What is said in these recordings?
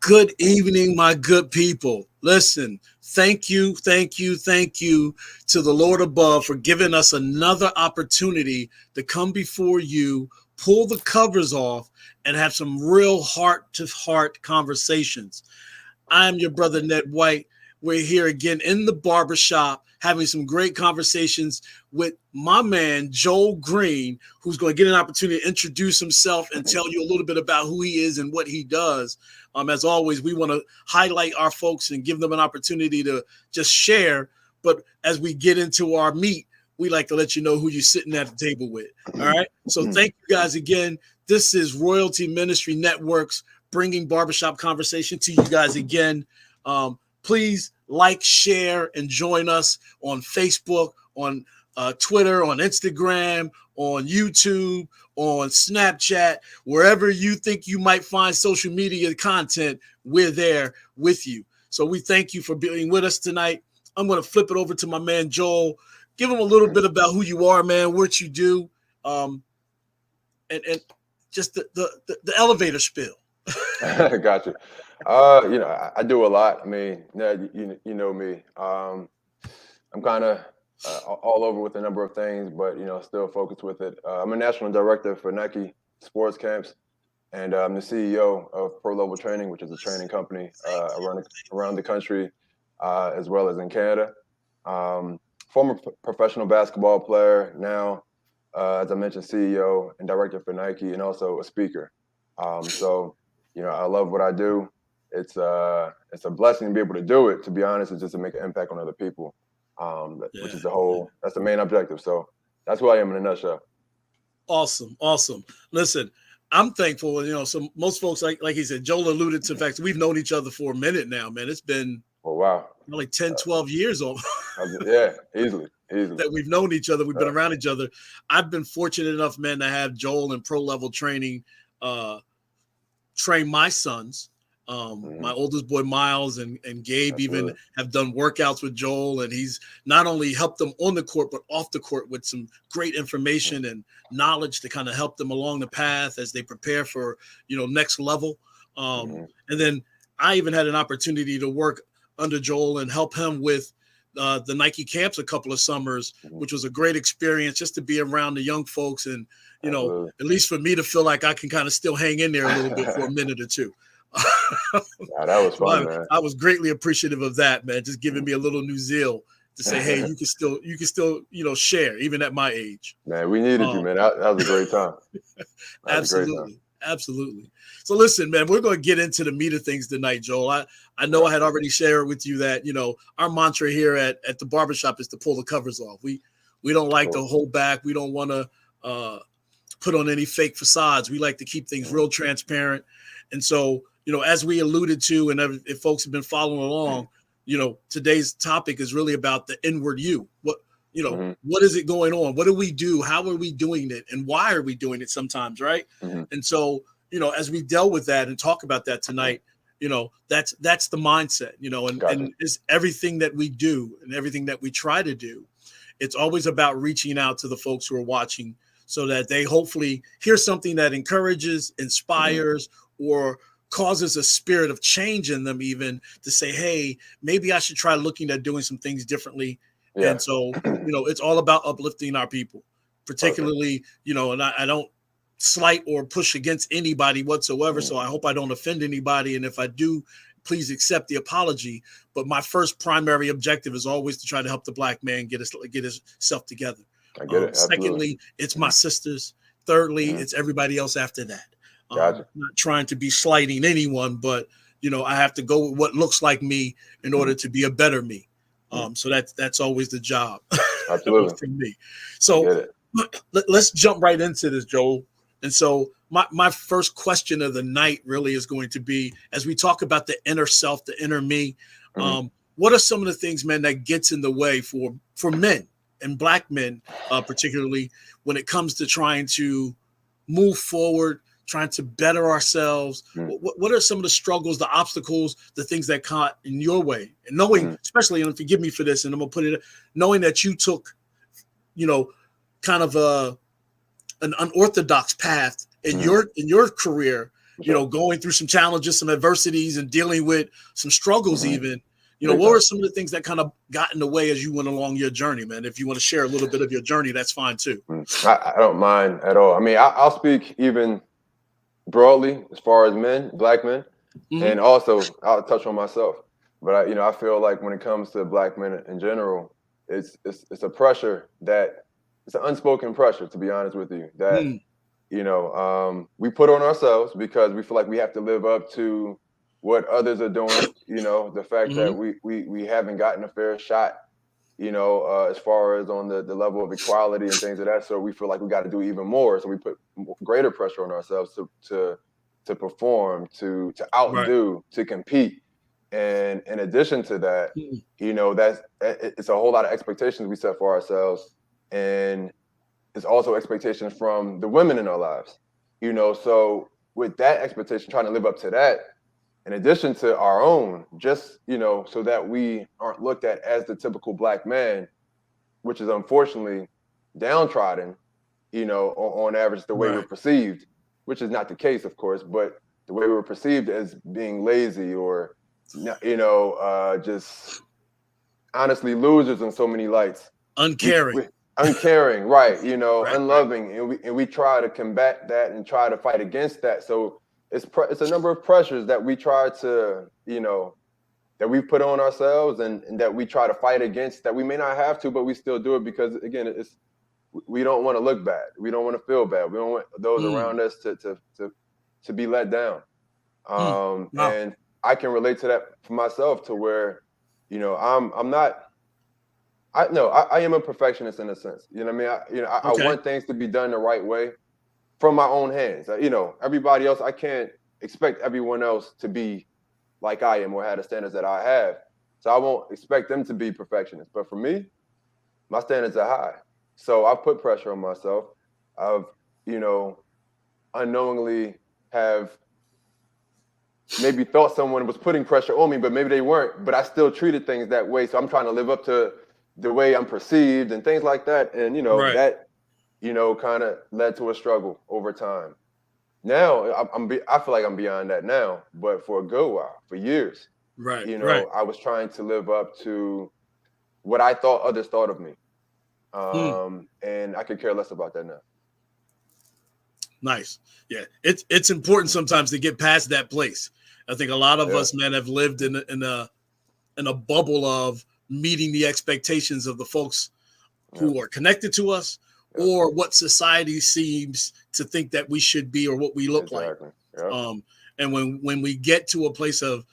Good evening, my good people. Listen, thank you to the Lord above for giving us another opportunity to come before you, pull the covers off, and have some real heart-to-heart conversations. I'm your brother, Ned White. We're here again in the barbershop having some great conversations with my man, Joel Green, who's going to get an opportunity to introduce himself and tell you a little bit about who he is and what he does. As always, we want to highlight our folks and give them an opportunity to just share. But as we get into our meat, we like to let you know who you're sitting at the table with. All right. So thank you guys again. This is Royalty Ministry Networks bringing barbershop conversation to you guys again. Please like, share, and join us on Facebook, on Twitter, on Instagram, on YouTube, on Snapchat, wherever you think you might find social media content, we're there with you. So we thank you for being with us tonight. I'm going to flip it over to my man, Joel. Give him a little bit about who you are, man, what you do, and just the elevator spill. Gotcha. I do a lot. I mean, Ned, you know me. I'm kind of all over with a number of things, but still focused with it. I'm a national director for Nike sports camps, and I'm the CEO of Pro Level Training, which is a training company around the country, as well as in Canada. Former professional basketball player, now, as I mentioned, CEO and director for Nike, and also a speaker. I love what I do. It's a blessing to be able to do it. To be honest, it's just to make an impact on other people, which is that's the main objective. So that's who I am in a nutshell. Awesome. Listen, I'm thankful. So most folks, like he said, Joel alluded to the fact that we've known each other for a minute now, man. It's been like 10, 12 years old. Yeah, easily. That we've known each other. We've been around each other. I've been fortunate enough, man, to have Joel in Pro Level Training train my sons. My oldest boy, Miles, and Gabe even have done workouts with Joel, and he's not only helped them on the court, but off the court with some great information and knowledge to kind of help them along the path as they prepare for, next level. And then I even had an opportunity to work under Joel and help him with the Nike camps a couple of summers, which was a great experience just to be around the young folks and, at least for me to feel like I can kind of still hang in there a little bit for a minute or two. That was fun, man. I was greatly appreciative of that, man. Just giving me a little new zeal to say, hey, you can still, share even at my age. Man, we needed you, man. That was a great time. Absolutely. So listen, man, we're going to get into the meat of things tonight, Joel. I know I had already shared with you that, our mantra here at the barbershop is to pull the covers off. We don't like to hold back. We don't want to put on any fake facades. We like to keep things real transparent. And so, as we alluded to, and if folks have been following along, today's topic is really about the inward you. What is it going on? What do we do? How are we doing it? And why are we doing it sometimes, right? And so, as we dealt with that and talk about that tonight, that's the mindset, and it's everything that we do and everything that we try to do. It's always about reaching out to the folks who are watching so that they hopefully hear something that encourages, inspires, or causes a spirit of change in them, even to say, hey, maybe I should try looking at doing some things differently. Yeah. And so, it's all about uplifting our people, particularly, and I don't slight or push against anybody whatsoever. So I hope I don't offend anybody. And if I do, please accept the apology. But my first primary objective is always to try to help the Black man get himself together. I get it. Secondly, it's my sisters. Thirdly, it's everybody else after that. Gotcha. Not trying to be slighting anyone, but I have to go with what looks like me in order to be a better me. So that's always the job. Absolutely. For me. So let's jump right into this, Joel. And so my first question of the night really is going to be, as we talk about the inner self, the inner me, what are some of the things, man, that gets in the way for men and Black men, particularly when it comes to trying to move forward, trying to better ourselves? What are some of the struggles, the obstacles, the things that caught in your way? And knowing, especially, and forgive me for this, and I'm going to put it, knowing that you took, kind of an unorthodox path in your career Sure. going through some challenges, some adversities, and dealing with some struggles even. Big What time. were some of the things that kind of got in the way as you went along your journey, man? If you want to share a little bit of your journey, that's fine too. I don't mind at all. I mean, I'll speak even broadly as far as men, black men, and also I'll touch on myself. But I feel like when it comes to black men in general, it's a pressure that it's an unspoken pressure, to be honest with you, that we put on ourselves because we feel like we have to live up to what others are doing. The fact that we haven't gotten a fair shot, as far as on the level of equality and things of that sort. We feel like we got to do even more, so we put greater pressure on ourselves to perform, to outdo, to compete. And in addition to that, it's a whole lot of expectations we set for ourselves, and it's also expectations from the women in our lives. So with that expectation, trying to live up to that, in addition to our own, just so that we aren't looked at as the typical black man, which is unfortunately downtrodden, on average, the way we're perceived, which is not the case, of course, but the way we're perceived as being lazy or just honestly losers in so many lights. Uncaring. Uncaring, right? Right. Unloving, and we try to combat that and try to fight against that. So it's a number of pressures that we try to, that we put on ourselves and that we try to fight against, that we may not have to, but we still do it because, again, we don't want to look bad. We don't want to feel bad. We don't want those around us to be let down. And I can relate to that for myself, to where, I'm not. I am a perfectionist in a sense. You know what I mean? I want things to be done the right way from my own hands. Everybody else, I can't expect everyone else to be like I am or have the standards that I have. So I won't expect them to be perfectionists. But for me, my standards are high. So I put pressure on myself. I've, unknowingly have maybe thought someone was putting pressure on me, but maybe they weren't. But I still treated things that way. So I'm trying to live up to the way I'm perceived and things like that. And, that, kind of led to a struggle over time. Now I feel like I'm beyond that now, but for a good while, for years, I was trying to live up to what I thought others thought of me. And I could care less about that now. Nice. Yeah. It's important sometimes to get past that place. I think a lot of us, man, have lived in a bubble of meeting the expectations of the folks who are connected to us, or what society seems to think that we should be or what we look like. And when we get to a place of,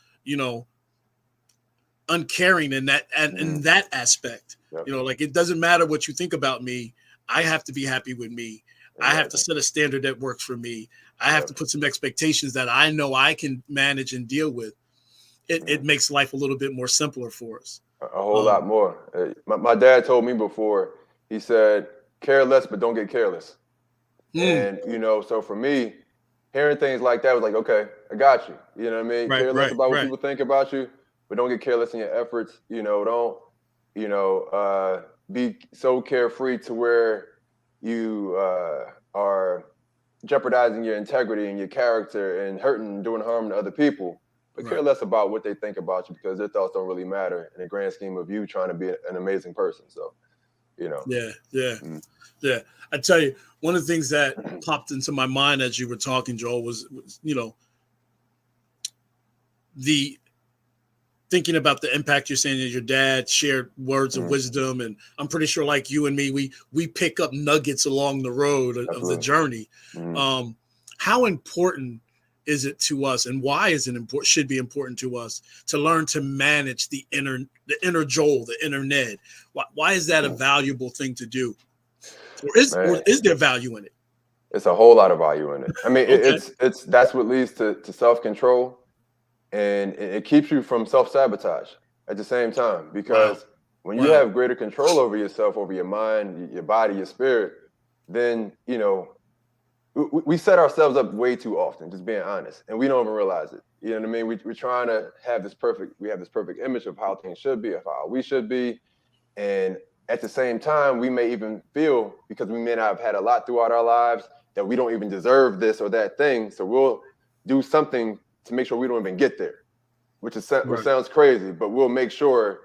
uncaring in that in that aspect, like, it doesn't matter what you think about me. I have to be happy with me. I have to set a standard that works for me. I have to put some expectations that I know I can manage and deal with. It makes life a little bit more simpler for us. A whole lot more. My dad told me before, he said, care less, but don't get careless. And, so for me, hearing things like that was like, okay, I got you. You know what I mean? Care less about what people think about you, but don't get careless in your efforts. Don't, be so carefree to where you are jeopardizing your integrity and your character and hurting, doing harm to other people. But care less about what they think about you, because their thoughts don't really matter in the grand scheme of you trying to be an amazing person. So, Yeah. I tell you, one of the things that popped into my mind as you were talking, Joel, was the thinking about the impact you're saying that your dad shared words of wisdom. And I'm pretty sure, like you and me, we pick up nuggets along the road of the journey. How important is it to us, and why is it important? Should be important to us to learn to manage the inner Joel, the inner Ned. Why is that a valuable thing to do, or is there value in it? It's a whole lot of value in it. I mean, that's what leads to self-control, and it keeps you from self-sabotage at the same time. Because when you have greater control over yourself, over your mind, your body, your spirit, then we set ourselves up way too often, just being honest, and we don't even realize it. You know what I mean? We're trying to have this perfect image of how things should be, of how we should be. And at the same time, we may even feel, because we may not have had a lot throughout our lives, that we don't even deserve this or that thing. So we'll do something to make sure we don't even get there, which Right. sounds crazy, but we'll make sure,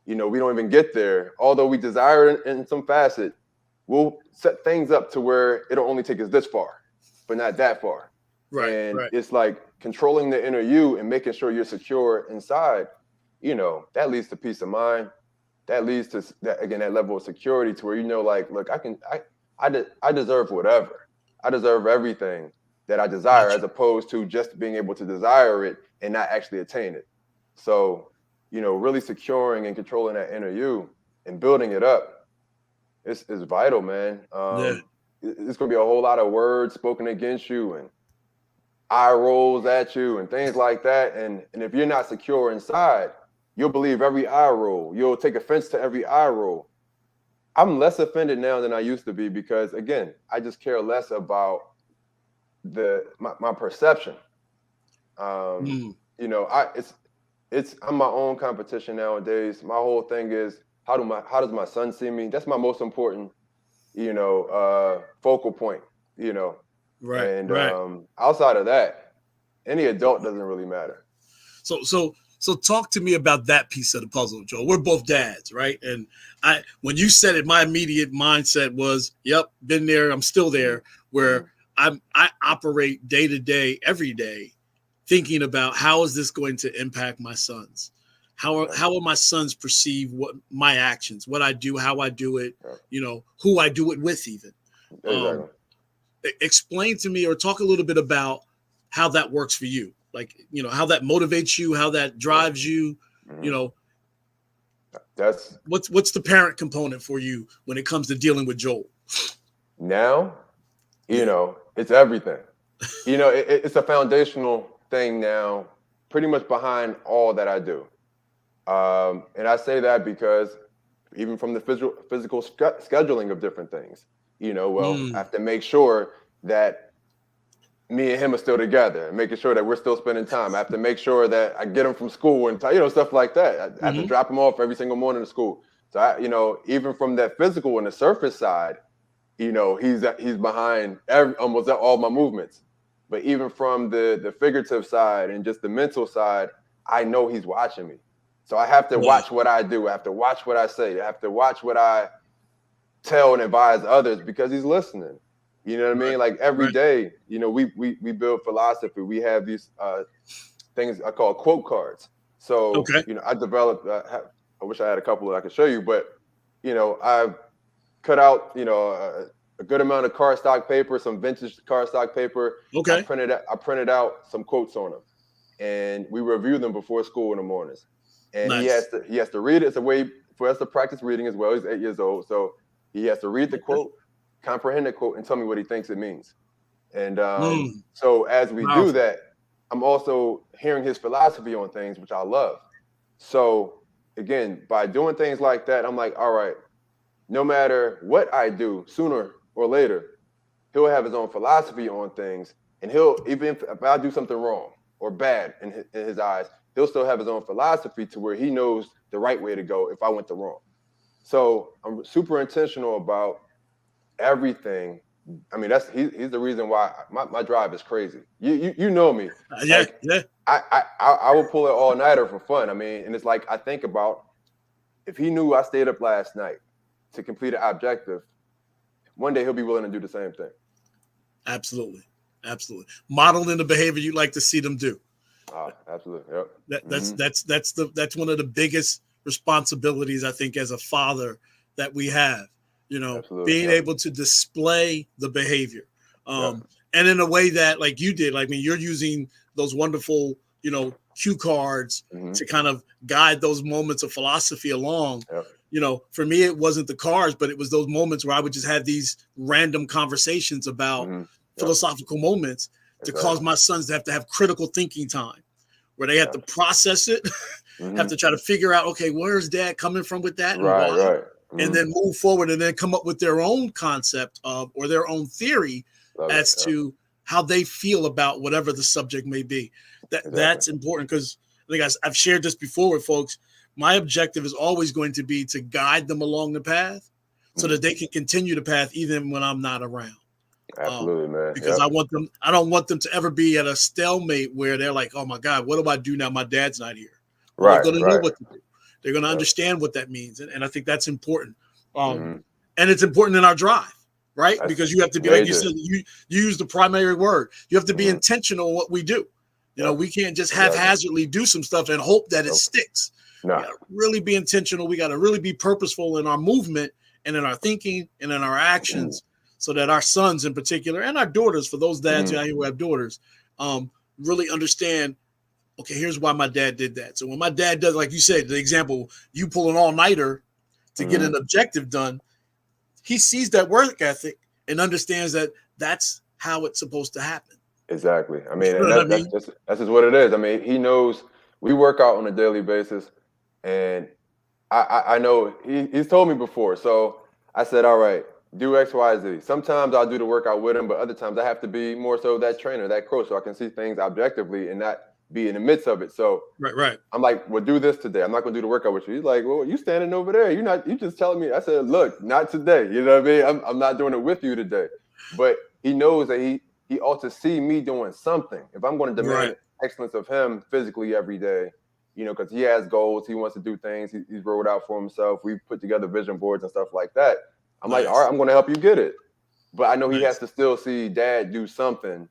we don't even get there. Although we desire it in some facet, we'll set things up to where it'll only take us this far, but not that far. Right. And Right. it's like controlling the inner you and making sure you're secure inside, that leads to peace of mind. That leads to that level of security to where, like, look, I deserve whatever. I deserve everything that I desire, Gotcha. as opposed to just being able to desire it and not actually attain it. So, really securing and controlling that inner you and building it up is vital, man. Yeah. It's going to be a whole lot of words spoken against you and eye rolls at you and things like that. And if you're not secure inside, you'll believe every eye roll. You'll take offense to every eye roll. I'm less offended now than I used to be because, again, I just care less about my perception. I'm my own competition nowadays. My whole thing is how does my son see me? That's my most important, focal point. Right. And Right. outside of that, any adult doesn't really matter. So talk to me about that piece of the puzzle, Joel. We're both dads, right? And when you said it, my immediate mindset was, yep, been there, I'm still there, where I operate day to day, every day, thinking about how is this going to impact my sons? How will my sons perceive what my actions, what I do, how I do it, who I do it with even. Exactly. Explain to me or talk a little bit about how that works for you. Like, how that motivates you, how that drives you, That's what's the parent component for you when it comes to dealing with Joel? Now, it's everything. It's a foundational thing now, pretty much behind all that I do. And I say that because even from the physical scheduling of different things, I have to make sure that me and him are still together, and making sure that we're still spending time. I have to make sure that I get him from school and stuff like that. I have to drop him off every single morning to school. So even from that physical and the surface side, he's behind almost all my movements. But even from the figurative side and just the mental side, I know he's watching me. So I have to watch what I do. I have to watch what I say. I have to watch what I tell and advise others because he's listening. You know what I mean? Like every day, we build philosophy. We have these things I call quote cards. So, I developed, I wish I had a couple that I could show you, but, I've cut out, a good amount of cardstock paper, some vintage cardstock paper. Okay. I printed out some quotes on them, and we review them before school in the mornings. And nice. he has to read it. It's a way for us to practice reading as well. He's 8 years old, so he has to read the quote, comprehend the quote, and tell me what he thinks it means. And so as we do that, I'm also hearing his philosophy on things, which I love. So again, by doing things like that, I'm like, all right, no matter what I do, sooner or later, he'll have his own philosophy on things. And even if I do something wrong or bad in his eyes, he'll still have his own philosophy to where he knows the right way to go if I went the wrong. So I'm super intentional about everything. I mean, he's the reason why my drive is crazy. You know me. I will pull it all-nighter for fun. I mean, and it's like I think about if he knew I stayed up last night to complete an objective, one day he'll be willing to do the same thing. Absolutely. Modeling the behavior you'd like to see them do. Absolutely. Yep. That's one of the biggest responsibilities I think as a father that we have. Being able to display the behavior, and in a way that, like you did, like, I mean, you're using those wonderful, cue cards to kind of guide those moments of philosophy along. For me, it wasn't the cards, but it was those moments where I would just have these random conversations about philosophical moments to cause my sons to have critical thinking time, where they have to process it, have to try to figure out, okay, where's dad coming from with that, and why? And then move forward and then come up with their own concept of, or their own theory to how they feel about whatever the subject may be. That's important because I think I've shared this before with folks. My objective is always going to be to guide them along the path so that they can continue the path even when I'm not around. Absolutely, man. Because I don't want them to ever be at a stalemate where they're like, oh my God, what do I do now? My dad's not here. Well, they're going to know what to do. They're going to understand what that means. And I think that's important. And it's important in our drive, right? Because you have to be, like you said, you use the primary word. You have to be intentional in what we do. You know, we can't just haphazardly do some stuff and hope that it sticks. We got to really be intentional. We got to really be purposeful in our movement and in our thinking and in our actions, so that our sons in particular and our daughters, for those dads who have daughters, really understand, okay, here's why my dad did that. So when my dad does, like you said, the example, you pull an all-nighter to get an objective done, he sees that work ethic and understands that that's how it's supposed to happen. Exactly. I mean, that's just what it is. I mean, he knows we work out on a daily basis, and I know he's told me before. So I said, all right, do X, Y, Z. Sometimes I'll do the workout with him, but other times I have to be more so that trainer, that coach, so I can see things objectively and not be in the midst of it. So right. I'm like, well, do this today. I'm not gonna do the workout with you. He's like, well, you standing over there. You just telling me. I said, look, not today. You know what I mean? I'm not doing it with you today. But he knows that he ought to see me doing something. If I'm going to demand excellence of him physically every day, you know, because he has goals, he wants to do things, he's rolled out for himself. We put together vision boards and stuff like that. I'm like, all right, I'm going to help you get it. But I know he has to still see dad do something,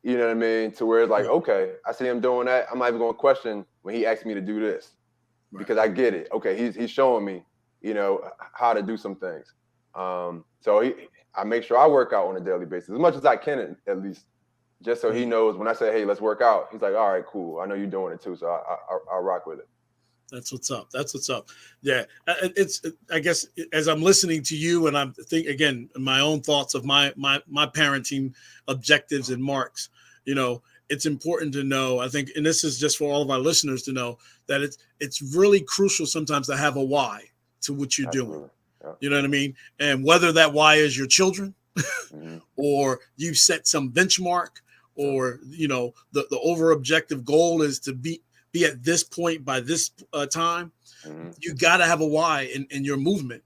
you know what I mean, to where it's like, okay, I see him doing that. I'm not even going to question when he asks me to do this because I get it. Okay, he's showing me, you know, how to do some things. So I make sure I work out on a daily basis as much as I can, at least, just so he knows when I say, hey, let's work out, he's like, all right, cool. I know you're doing it too, so I'll rock with it. That's what's up. Yeah. I guess as I'm listening to you and I'm thinking again, my own thoughts of my parenting objectives and marks, you know, it's important to know, I think, and this is just for all of our listeners to know that it's really crucial sometimes to have a why to what you're doing. Yeah. You know what I mean? And whether that why is your children or you've set some benchmark or, you know, the over objective goal is to be at this point by this time, you got to have a why in your movement.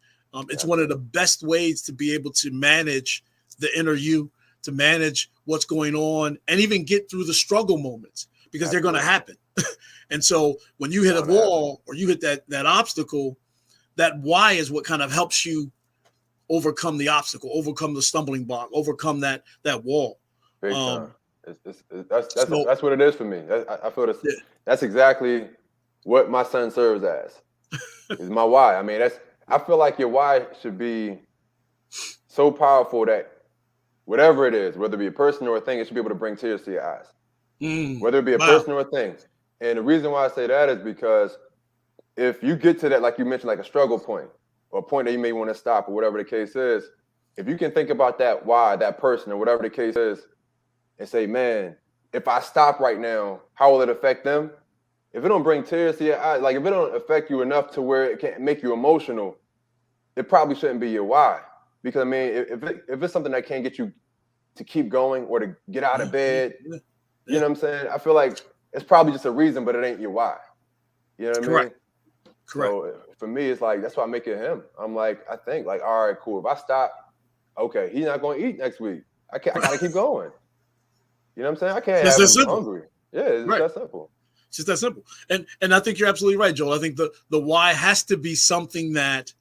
It's one of the best ways to be able to manage the inner you, to manage what's going on, and even get through the struggle moments because they're going to happen. And so when you hit a wall or you hit that obstacle, that why is what kind of helps you overcome the obstacle, overcome the stumbling block, overcome that wall. That's what it is for me. I feel that's exactly what my son serves as. Is my why. I mean, I feel like your why should be so powerful that whatever it is, whether it be a person or a thing, it should be able to bring tears to your eyes. Whether it be a person or a thing. And the reason why I say that is because if you get to that, like you mentioned, like a struggle point or a point that you may want to stop or whatever the case is, if you can think about that why, that person or whatever the case is, and say, man, if I stop right now, how will it affect them? If it don't bring tears to your eyes, like if it don't affect you enough to where it can make you emotional, it probably shouldn't be your why. Because I mean, if it's something that can't get you to keep going or to get out of bed, you know what I'm saying? I feel like it's probably just a reason, but it ain't your why. You know what I mean? Correct. So for me, it's like, that's why I make it him. I'm like, I think like, all right, cool. If I stop, okay, he's not going to eat next week. I got to keep going. You know what I'm saying? I can't have him hungry. Yeah, it's that simple. It's just that simple. And I think you're absolutely right, Joel. I think the why has to be something that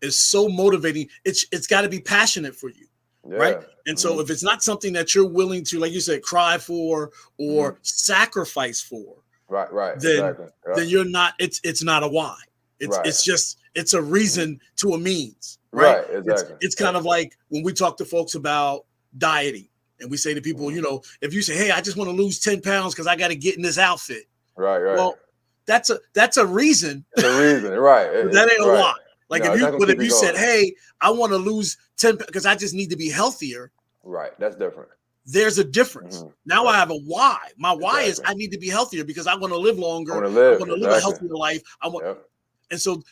is so motivating. It's got to be passionate for you, right? And so if it's not something that you're willing to, like you said, cry for or sacrifice for, right, then you're not. It's not a why. It's a reason to a means, right? Exactly. It's kind of like when we talk to folks about dieting. And we say to people, you know, if you say, hey, I just want to lose 10 pounds because I got to get in this outfit. Right. Well, that's a reason. It's a reason, right. That ain't a why. Like if you said, hey, I want to lose 10 because I just need to be healthier. Right. That's different. There's a difference. Now I have a why. My why is I need to be healthier because I want to live longer. I want to live a healthier life. And so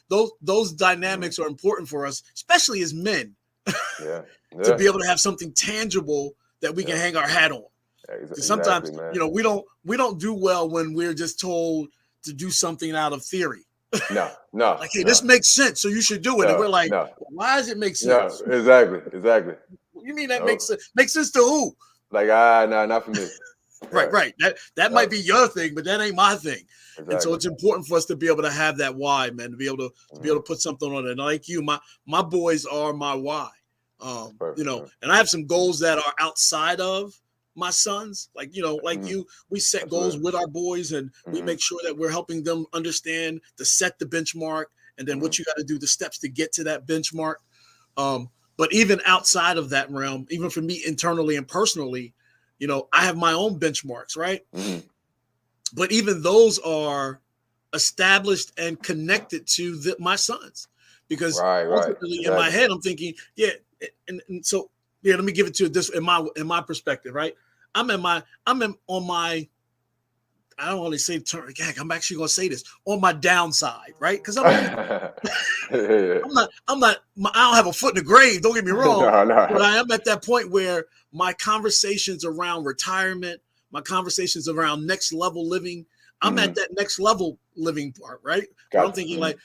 those dynamics are important for us, especially as men, to be able to have something tangible that we can hang our hat on. Exactly, sometimes, you know, we don't do well when we're just told to do something out of theory. No. Like, hey, this makes sense, so you should do it. And we're like, why does it make sense? No, exactly. You You mean that No. makes sense to who? Like, nah, not for me. Right. That might be your thing, but that ain't my thing. Exactly. And so it's important for us to be able to have that why, man, to be able to put something on it. And like you, my boys are my why. Perfect, You know, man. and I have some goals that are outside of my sons. Like, you know, like you, we set goals with our boys, and we make sure that we're helping them understand to set the benchmark, and then what you got to do, the steps to get to that benchmark. But even outside of that realm, even for me internally and personally, you know, I have my own benchmarks, right? But even those are established and connected to my sons, because ultimately in my head I'm thinking, and so let me give it to you this in my perspective, right? I'm on my, I don't want to say term. I'm actually going to say this, on my downside, right? Because I'm not, I don't have a foot in the grave. Don't get me wrong, but I am at that point where my conversations around retirement, my conversations around next level living, I'm at that next level living part, right? Where I'm thinking like,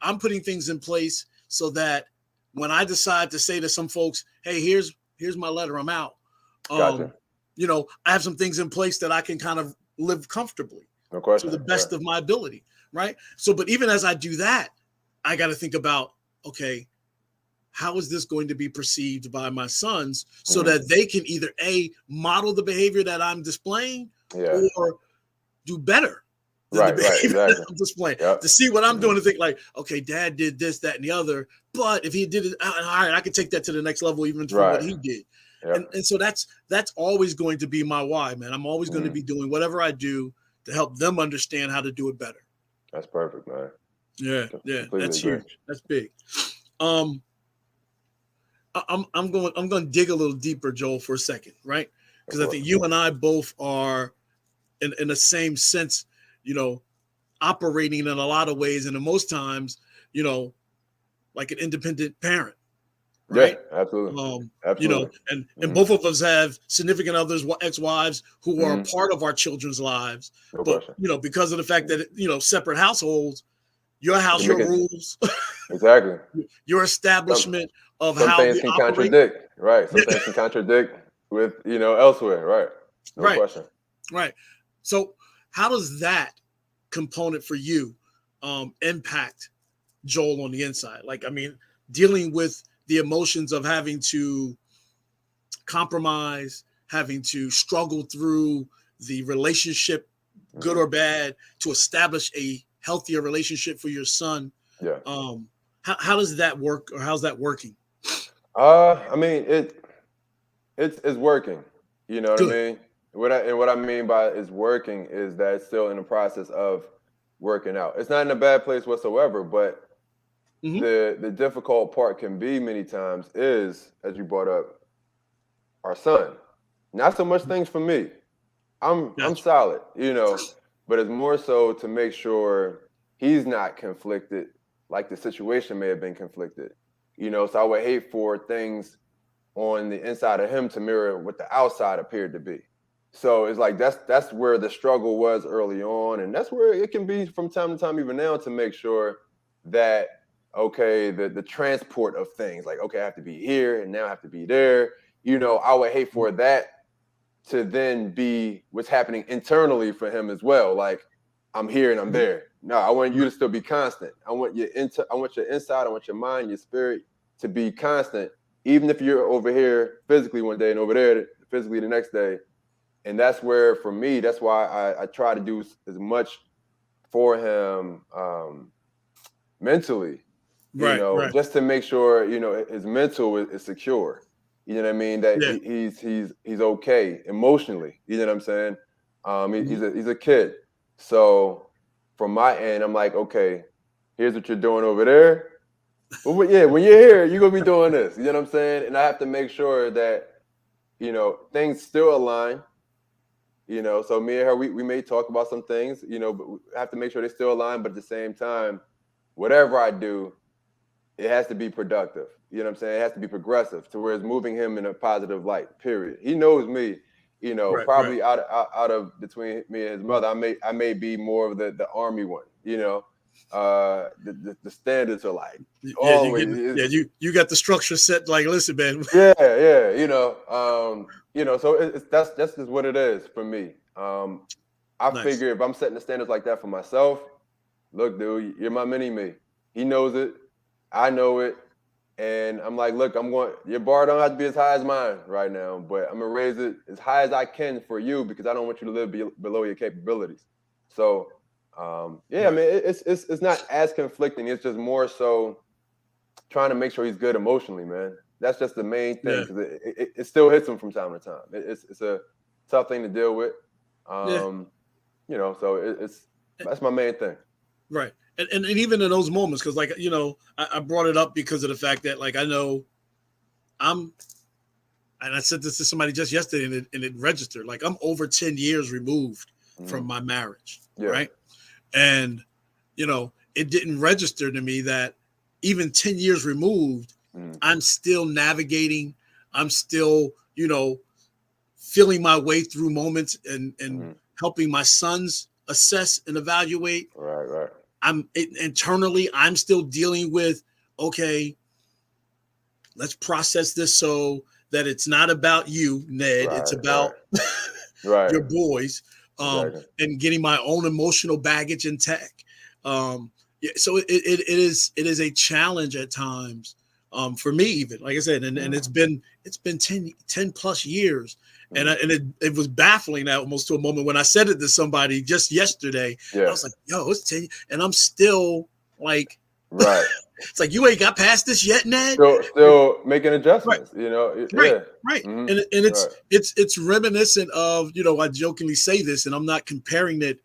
I'm putting things in place so that when I decide to say to some folks, hey, here's my letter, I'm out. You know, I have some things in place that I can kind of live comfortably to the best of my ability, right? So, but even as I do that, I got to think about, okay, how is this going to be perceived by my sons so that they can either model the behavior that I'm displaying or do better than the behavior that I'm displaying. To see what I'm doing and think like, okay, dad did this, that, and the other, but if he did it, all right, I can take that to the next level even from what he did. And so that's always going to be my why, man. I'm always going to be doing whatever I do to help them understand how to do it better. That's perfect, man. Yeah, that's huge. That's big. I'm going to dig a little deeper, Joel, for a second, right? Because I think you and I both are in the same sense, you know, operating in a lot of ways, and in most times, you know, like an independent parent. Right. Yeah, absolutely. You know, and both of us have significant others, ex-wives who are a part of our children's lives. But, you know, because of the fact that, you know, separate households, your house, your rules, exactly, your establishment of some how things we can operate. Contradict, right? Some things can contradict with, you know, elsewhere, right? No question. Right. So how does that component for you impact Joel on the inside? Like, I mean, dealing with the emotions of having to compromise, having to struggle through the relationship, good or bad, to establish a healthier relationship for your son. Yeah. How does that work, or how's that working? I mean, it's working. You know what I mean? What I mean by it's working is that it's still in the process of working out. It's not in a bad place whatsoever, but the difficult part can be many times is, as you brought up, our son. Not so much things for me. I'm solid, you know, but it's more so to make sure he's not conflicted like the situation may have been conflicted. You know, so I would hate for things on the inside of him to mirror what the outside appeared to be. So it's like that's where the struggle was early on, and that's where it can be from time to time even now, to make sure that, okay, the transport of things, like, okay, I have to be here and now I have to be there. You know, I would hate for that to then be what's happening internally for him as well. Like, I'm here and I'm there. No, I want you to still be constant. I want your inside, I want your mind, your spirit to be constant, even if you're over here physically one day and over there physically the next day. And that's where, for me, that's why I try to do as much for him mentally, you know, just to make sure, you know, his mental is secure. You know what I mean? That he's okay emotionally. You know what I'm saying? He's a kid. So from my end, I'm like, okay, here's what you're doing over there. But yeah, when you're here, you're gonna be doing this. You know what I'm saying? And I have to make sure that, you know, things still align. You know, so me and her, we may talk about some things, you know, but we have to make sure they still align. But at the same time, whatever I do, it has to be productive. You know what I'm saying? It has to be progressive to where it's moving him in a positive light, period. He knows me, you know, probably out of between me and his mother, I may be more of the army one, you know. the standards are like Yeah, always. you got the structure set. Like, listen, man. Yeah, so that's just what it is for me. I Nice. figure if I'm setting the standards like that for myself, look, dude, you're my mini me. He knows it, I know it, and I'm like, look, your bar don't have to be as high as mine right now, but I'm gonna raise it as high as I can for you because I don't want you to live below your capabilities. So, yeah, I Right. mean, it's not as conflicting. It's just more so trying to make sure he's good emotionally, man. That's just the main thing Yeah. because it still hits him from time to time. It's a tough thing to deal with. Yeah. So that's my main thing. Right. And even in those moments, because like, I brought it up because of the fact that like I know I'm and I said this to somebody just yesterday and it registered. Like I'm over 10 years removed from my marriage. Yeah. Right. And it didn't register to me that even 10 years removed, I'm still navigating, I'm still, feeling my way through moments and helping my sons assess and evaluate. Right. Internally, I'm still dealing with, okay, let's process this so that it's not about you, Ned. It's about right. your boys, Exactly. and getting my own emotional baggage intact. So it is a challenge at times, for me, even like I said, and it's been 10 plus years. And it was baffling almost to a moment when I said it to somebody just yesterday. Yeah. I was like, yo, it's 10, and I'm still like, right. It's like, you ain't got past this yet, Ned. Still making adjustments, Right. Yeah. Right. And it's reminiscent of, I jokingly say this, and I'm not comparing it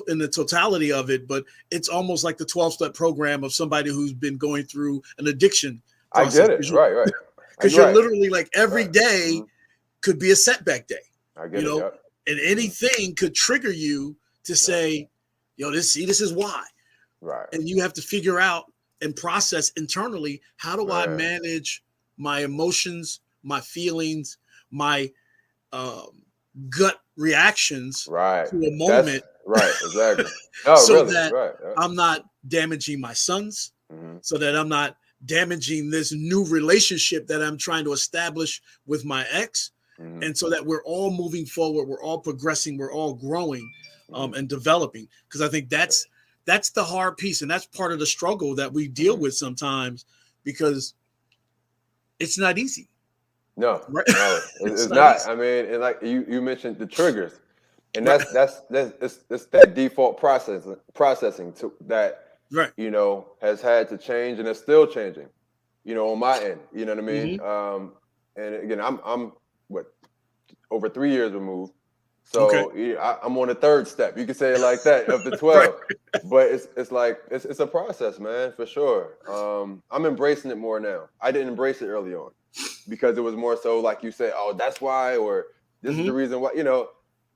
in the totality of it, but it's almost like the 12-step program of somebody who's been going through an addiction process. I get it. Right. Because you're literally like every day could be a setback day. I get it. Yep. And anything could trigger you to say, this is why. Right. And you have to figure out and process internally, how do I manage my emotions, my feelings, my gut reactions to a moment. Right, exactly. So that I'm not damaging my sons, so that I'm not damaging this new relationship that I'm trying to establish with my ex. And so that we're all moving forward, we're all progressing, we're all growing, and developing. Because I think that's the hard piece, and that's part of the struggle that we deal with sometimes, because it's not easy. No, it's not. I mean, and like you mentioned the triggers, and that's that default processing that has had to change and it's still changing, on my end. You know what I mean? And again, I'm over 3 years removed. So I'm on the third step. You can say it like that of the 12. But it's like it's a process, man, for sure. I'm embracing it more now. I didn't embrace it early on because it was more so like you said, oh, that's why, or this is the reason why.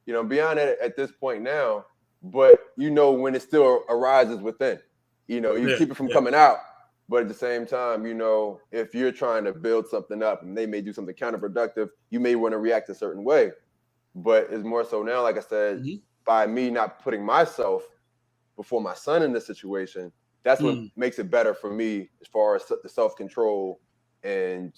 Beyond it at this point now. But when it still arises within. You keep it from coming out. But at the same time, if you're trying to build something up and they may do something counterproductive, you may want to react a certain way. But it's more so now, like I said, by me not putting myself before my son in this situation, that's what makes it better for me as far as the self-control. And,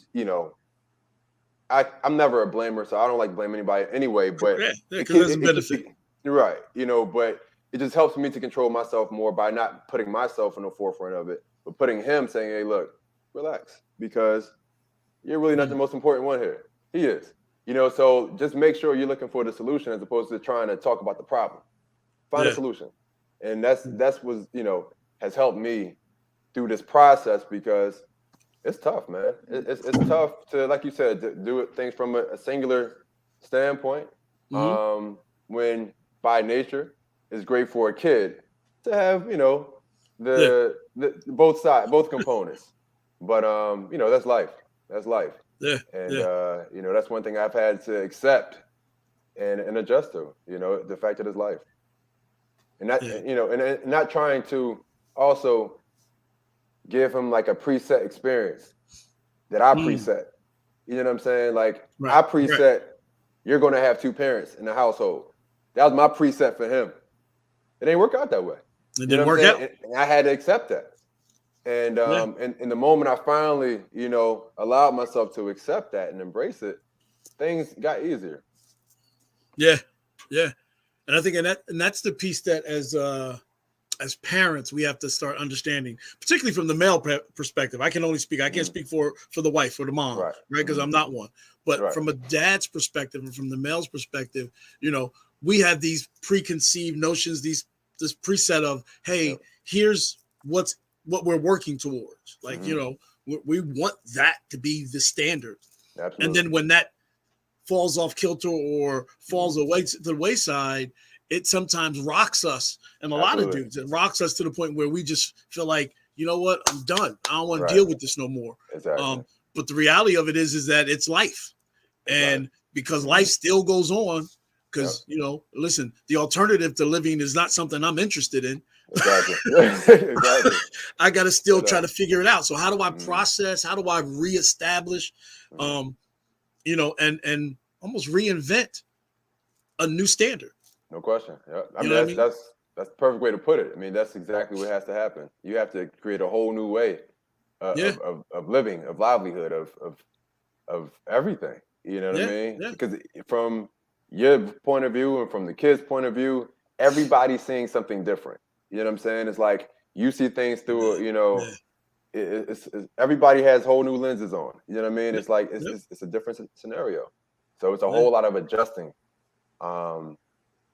I'm never a blamer, so I don't like blaming anybody anyway. But because there's a benefit. Right. But it just helps me to control myself more by not putting myself in the forefront of it, but putting him saying, hey, look, relax, because you're really not the most important one here. He is. So just make sure you're looking for the solution as opposed to trying to talk about the problem. Find a solution. And that's what, has helped me through this process, because it's tough, man. It's tough to, like you said, to do things from a singular standpoint. When by nature it's great for a kid to have, the both sides, both components. But that's life. That's life. Yeah. And that's one thing I've had to accept and adjust to, the fact that it's life. And that and not trying to also give him like a preset experience that I preset. You know what I'm saying? Like I preset, you're gonna have two parents in the household. That was my preset for him. It ain't work out that way. It You know didn't what I'm work saying? out. And I had to accept that. And Yeah, in the moment I finally, allowed myself to accept that and embrace it, things got easier. yeah, yeah. And I think, and that's the piece that as parents we have to start understanding, particularly from the male perspective. I can only speak. I can't Mhm. speak for the wife or the mom, Right. right? Because Mhm. I'm not one. But Right. from a dad's perspective and from the male's perspective, we have these preconceived notions, this preset of, hey, Yep. here's what we're working towards. Like, Mhm. we want that to be the standard. And Absolutely. then when that falls off kilter or falls Mhm. away to the wayside, it sometimes rocks us. And a lot of Absolutely. dudes, it rocks us to the point where we just feel like, you know what, I'm done. I don't want to Right. deal with this no more. Exactly. But the reality of it is that it's life. It's life. And because life Mhm. still goes on, Yep. because, listen, the alternative to living is not something I'm interested in. Exactly. Exactly. I got to still Straight try up. to figure it out. So how do I Mhm. process? How do I reestablish, Mhm. um, and almost reinvent a new standard? No question. Yeah. I You mean, know what I mean? that's the perfect way to put it. I mean, that's exactly what has to happen. You have to create a whole new way Yeah, of living, of livelihood, of everything. You know what I yeah, mean? yeah, Because from your point of view and from the kids' point of view, everybody's seeing something different. You know what I'm saying? It's like you see things through, yeah, everybody has whole new lenses on. You know what I mean? yeah, It's like yeah, it's a different scenario. So it's a yeah. whole lot of adjusting. Um,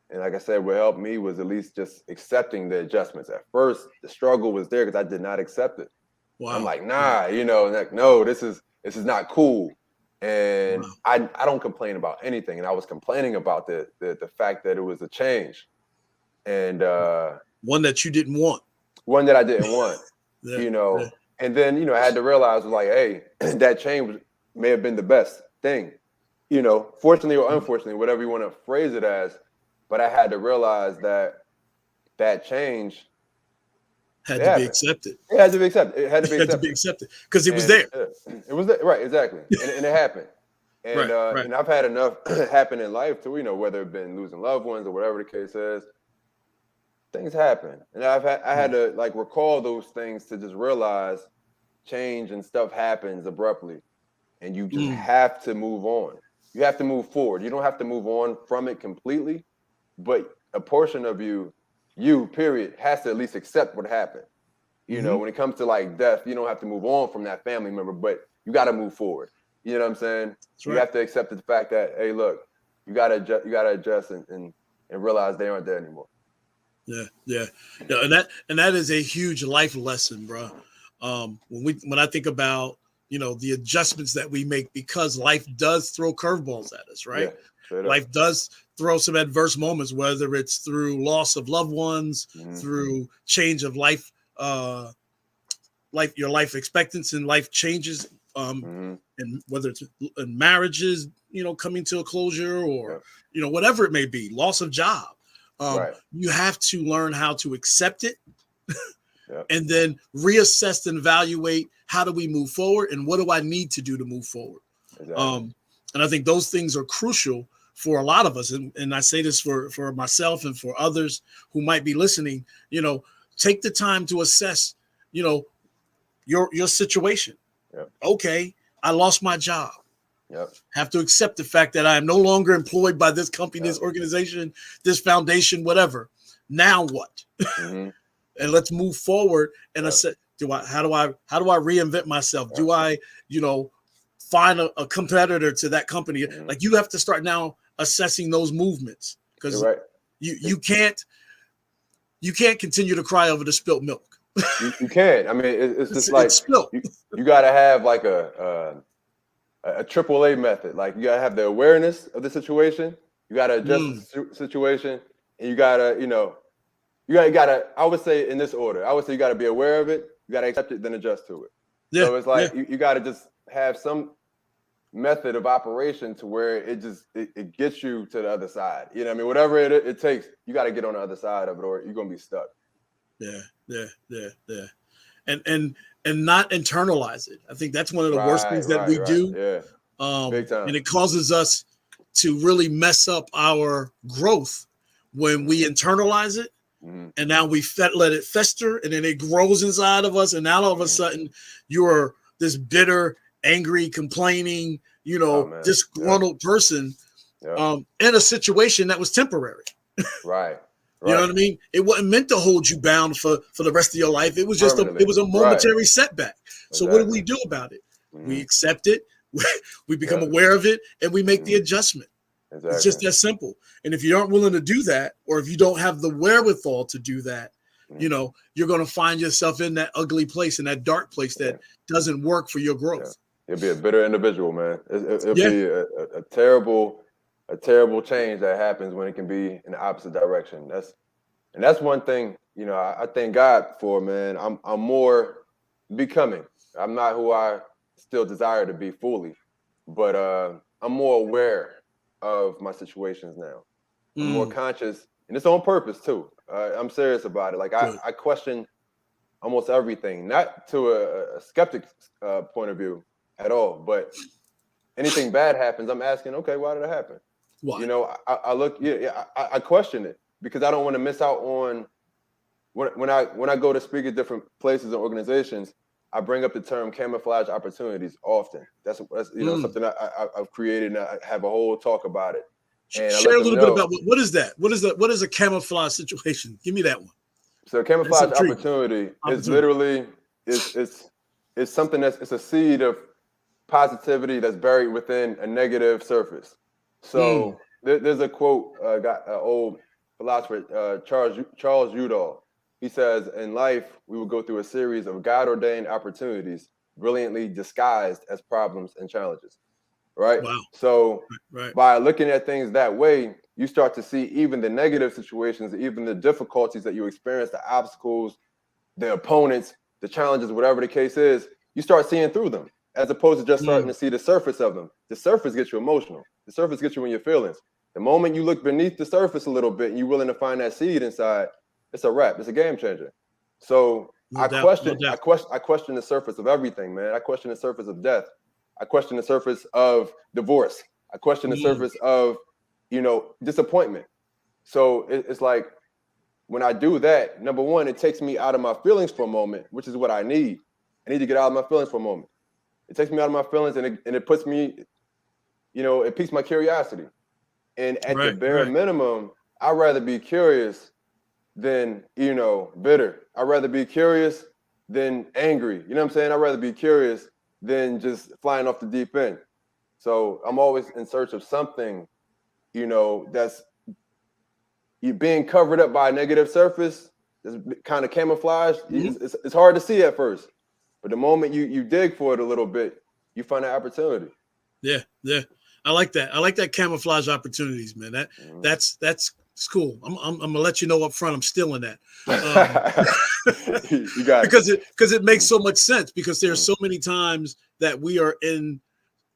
and like I said, what helped me was at least just accepting the adjustments. At first, the struggle was there because I did not accept it. I'm Wow, like, wow, nah, like, no, this is not cool. And wow. I don't complain about anything. And I was complaining about the fact that it was a change. And One that you didn't want. one that I didn't want, Yeah, you yeah, know. And then, I had to realize like, hey, that change may have been the best thing, fortunately or unfortunately, whatever you want to phrase it as. But I had to realize that change, had it to be happened. accepted. It had to be accepted. It had to be Had to be accepted. accepted because it was And there. it was right, exactly, and it happened. And Right, right. and I've had enough happen in life to whether it been losing loved ones or whatever the case is. Things happen, and I had Mm, to like recall those things to just realize change and stuff happens abruptly, and you just mm, have to move on. You have to move forward. You don't have to move on from it completely, but a portion of you period, has to at least accept what happened. mm-hmm. When it comes to like death, you don't have to move on from that family member, but you got to move forward. You know what I'm saying? That's You right. have to accept the fact that, hey, look, you gotta adjust and realize they aren't there anymore. Yeah, yeah, yeah. And that is a huge life lesson, bro. When I think about the adjustments that we make because life does throw curveballs at us, right? Yeah, straight up. Life does throw some adverse moments, whether it's through loss of loved ones, Hmm. through change of life, your life expectancy and life changes, Hmm. and whether it's in marriages, coming to a closure, or Yep. whatever it may be, loss of job. Right. You have to learn how to accept it Yep. and then reassess and evaluate how do we move forward and what do I need to do to move forward. Exactly. Um, and I think those things are crucial for a lot of us. And I say this for myself and for others who might be listening, take the time to assess, your situation. Yep. Okay, I lost my job. Yep. Have to accept the fact that I am no longer employed by this company, this Yep. organization, this foundation, whatever. Now what? Hmm. And let's move forward and Yep. assess. How do I reinvent myself? Yep. Do I, find a competitor to that company? Hmm. Like, you have to start now assessing those movements, You're because right. you It- you can't you can't continue to cry over the spilt milk. you can't. I mean, it's just It's like spilt. you got to have like a triple A method. Like you gotta have the awareness of the situation, you gotta adjust the Mm, situation, and you gotta. I would say in this order. I would say you gotta be aware of it, you gotta accept it, then adjust to it. yeah, So it's yeah, like you gotta just have some method of operation to where it gets you to the other side. You know what I mean? Whatever it takes, you gotta get on the other side of it, or you're gonna be stuck. yeah, yeah, yeah, yeah. And not internalize it. I think that's one of the worst Right, things that right, we right. do. Yeah, big And time. it causes us to really mess up our growth when we Hmm. internalize it and now we let it fester, and then it grows inside of us, and now all of a sudden you're this bitter, angry, complaining, disgruntled person in a situation that was temporary. Right. You know what I mean? It wasn't meant to hold you bound for the rest of your life. It was just a momentary setback. So what do we do about it? We accept it, we become aware of it, and we make the adjustment. Exactly. It's just that simple. And if you aren't willing to do that, or if you don't have the wherewithal to do that, you're going to find yourself in that ugly place, in that dark place that doesn't work for your growth. You'll be a bitter individual, man. It'll be a terrible change that happens when it can be in the opposite direction. That's one thing, I thank God for, man. I'm more becoming. I'm not who I still desire to be fully, but I'm more aware of my situations now. I'm more conscious, and it's on purpose too. I'm serious about it. Like I question almost everything, not to a skeptic point of view at all, but anything bad happens, I'm asking, okay, why did it happen? Why? I look, I question it because I don't want to miss out on when I go to speak at different places and organizations. I bring up the term camouflage opportunities often. That's something I've created, and I have a whole talk about it. And share a little bit about what is that? What is a camouflage situation? Give me that one. So camouflage opportunity is literally it's something it's a seed of positivity that's buried within a negative surface. So there's a quote, old philosopher, Charles Udall. He says, in life, we will go through a series of God-ordained opportunities, brilliantly disguised as problems and challenges, right? Wow. So by looking at things that way, you start to see even the negative situations, even the difficulties that you experience, the obstacles, the opponents, the challenges, whatever the case is, you start seeing through them, as opposed to just starting to see the surface of them. The surface gets you emotional. The surface gets you in your feelings. The moment you look beneath the surface a little bit and you're willing to find that seed inside, it's a wrap. It's a game changer. So I question the surface of everything, man. I question the surface of death. I question the surface of divorce. I question the surface of, disappointment. So it's like when I do that, number one, it takes me out of my feelings for a moment, which is what I need. I need to get out of my feelings for a moment. It takes me out of my feelings and it puts me, it piques my curiosity. And at the bare minimum, I'd rather be curious than, bitter. I'd rather be curious than angry. You know what I'm saying? I'd rather be curious than just flying off the deep end. So I'm always in search of something, that's being covered up by a negative surface, that's kind of camouflage. It's hard to see at first. But the moment you dig for it a little bit, you find that opportunity. Yeah. I like that. I like that camouflage opportunities, man. That's cool. I'm gonna let you know up front. I'm stealing that. You got because it makes so much sense. Because there's so many times that we are in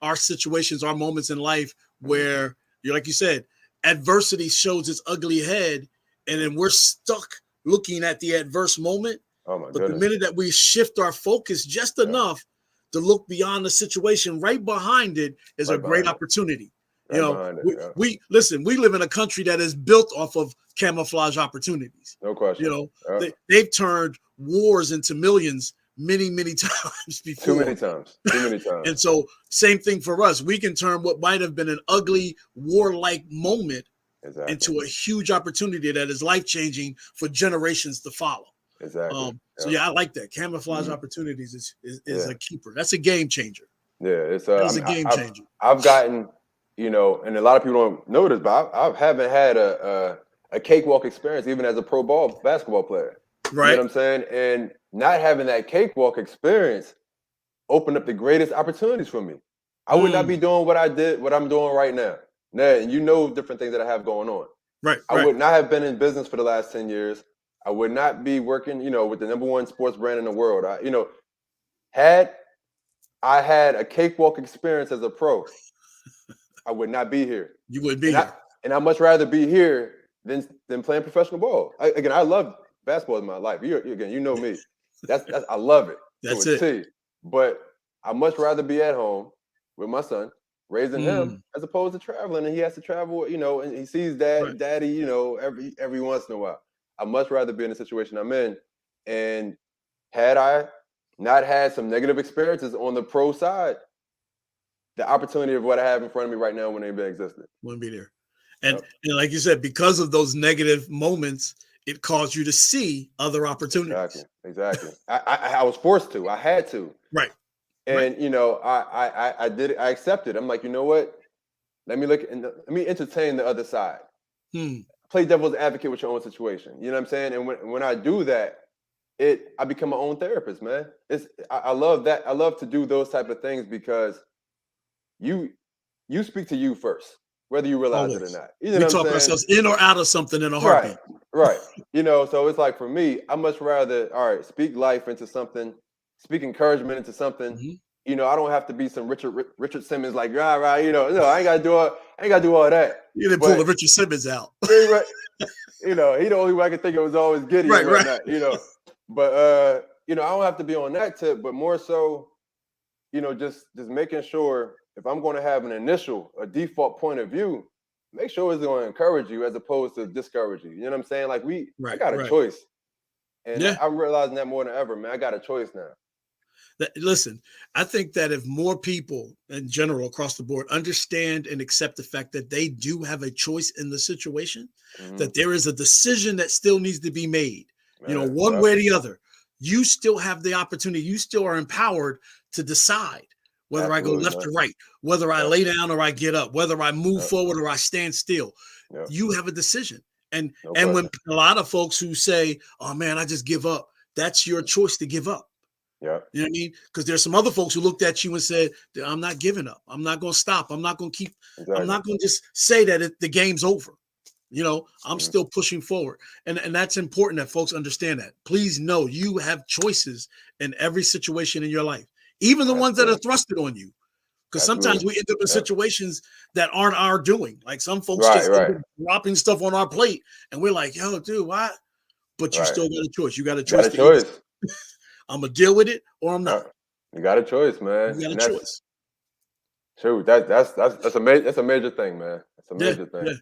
our situations, our moments in life where like you said, adversity shows its ugly head, and then we're stuck looking at the adverse moment. Oh my But goodness. the minute that we shift our focus just enough to look beyond the situation, right behind it is a great opportunity. We live in a country that is built off of camouflage opportunities. No question. They've turned wars into millions many times before. Too many times. And so same thing for us. We can turn what might have been an ugly warlike moment into a huge opportunity that is life-changing for generations to follow. Exactly. So I like that. Camouflage opportunities is a keeper. That's a game changer. Yeah, it's a game changer. I've gotten, and a lot of people don't know this, but I haven't had a cakewalk experience even as a pro basketball player. Right. You know what I'm saying? And not having that cakewalk experience opened up the greatest opportunities for me. I would not be doing what I'm doing right now. Ned, and different things that I have going on. Right. I would not have been in business for the last 10 years. I would not be working, with the #1 sports brand in the world. Had I had a cakewalk experience as a pro, I would not be here. You would be here. And I'd much rather be here than playing professional ball. I love basketball in my life. You know me. I love it. That's it. But I'd much rather be at home with my son, raising him, as opposed to traveling. And he has to travel, and he sees daddy, every once in a while. I'd much rather be in the situation I'm in. And had I not had some negative experiences on the pro side, the opportunity of what I have in front of me right now wouldn't even be existed. Wouldn't be there. And like you said, because of those negative moments, it caused you to see other opportunities. Exactly. I was forced to. I had to. Right. And I did it. I accepted. I'm like, you know what? Let me entertain the other side. Play devil's advocate with your own situation. You know what I'm saying? And when I do that, I become my own therapist, man. I love that. I love to do those type of things because you speak to you first, whether you realize it or not. You know we what I'm talk saying? ourselves in or out of something in a heartbeat. Right. So it's like for me, I much rather, all right, speak life into something, speak encouragement into something. I don't have to be some Richard Simmons like, right. I ain't gotta do all that. You didn't pull the Richard Simmons out. Right. He the only way I could think of was always Giddy and whatnot, But I don't have to be on that tip, but more so, just making sure if I'm going to have a default point of view, make sure it's going to encourage you as opposed to discourage you. You know what I'm saying? Like I got a choice. And I'm realizing that more than ever, man. I got a choice now. Listen, I think that if more people in general across the board understand and accept the fact that they do have a choice in the situation, that there is a decision that still needs to be made, one way or the other, you still have the opportunity. You still are empowered to decide whether I go left or right, whether I lay down or I get up, whether I move forward or I stand still. You have a decision. And when a lot of folks who say, oh man, I just give up, that's your choice to give up. Yeah. You know what I mean? Because there's some other folks who looked at you and said, I'm not giving up. I'm not going to stop. I'm not going to keep. I'm not going to just say that the game's over. I'm still pushing forward. And that's important that folks understand that. Please know you have choices in every situation in your life, even the ones that are thrusted on you. Because sometimes we end up in situations that aren't our doing. Like some folks just end up dropping stuff on our plate. And we're like, yo, dude, why? But you still got a choice. You got a choice. I'm gonna deal with it or I'm not. You got a choice, man. You got a choice. True. That's a major thing, man. It's a major thing.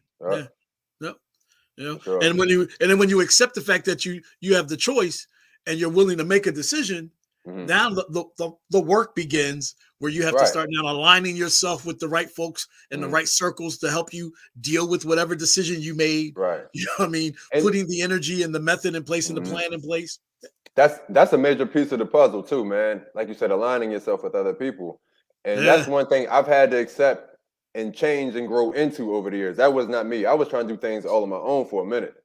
Sure. And when you accept the fact that you have the choice and you're willing to make a decision, now the work begins where you have to start now aligning yourself with the right folks and the right circles to help you deal with whatever decision you made. Right. You know what I mean? Putting the energy and the method in place and the plan in place. That's a major piece of the puzzle too, man. Like you said, aligning yourself with other people. And that's one thing I've had to accept and change and grow into over the years. That was not me. I was trying to do things all on my own for a minute.